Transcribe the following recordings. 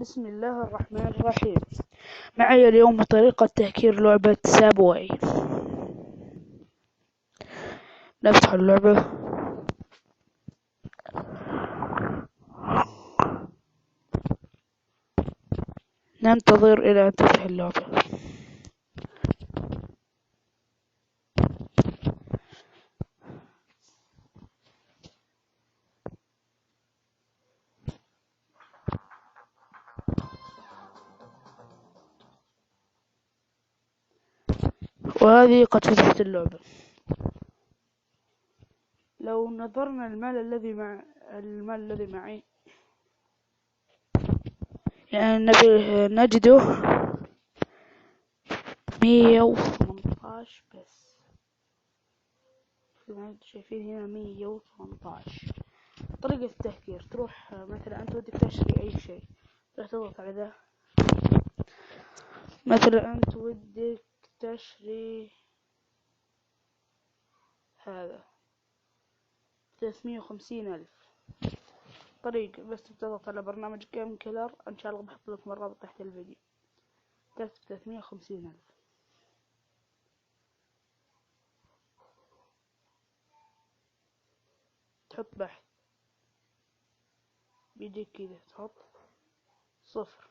بسم الله الرحمن الرحيم. معي اليوم طريقة تهكير لعبة سابواي. نفتح اللعبة. ننتظر إلى أن تفتح اللعبة. وهذه قد فتحت اللعبة. لو نظرنا المال الذي معي، يعني نجده 118 بس. شايفين هنا 118. طريقة التهكير: تروح مثلا أنت ودك تشتري أي شيء، تروح تضغط على ذا. مثلا أنت ودك تشتري هذا 350,000. طريقة بس تضغط على برنامج جيم كيلر، إن شاء الله بحط لكم الرابط تحت الفيديو. تكتب 350,000، تحط بحث، بيجيك كذا تحط 0.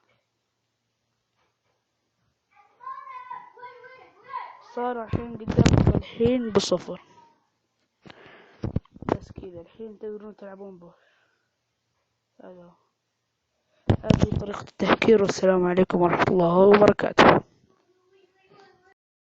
صار الحين قدامكم الحين ب0. بس كذا الحين تقدرون تلعبون به. هذه طريقة التهكير، والسلام عليكم ورحمة الله وبركاته.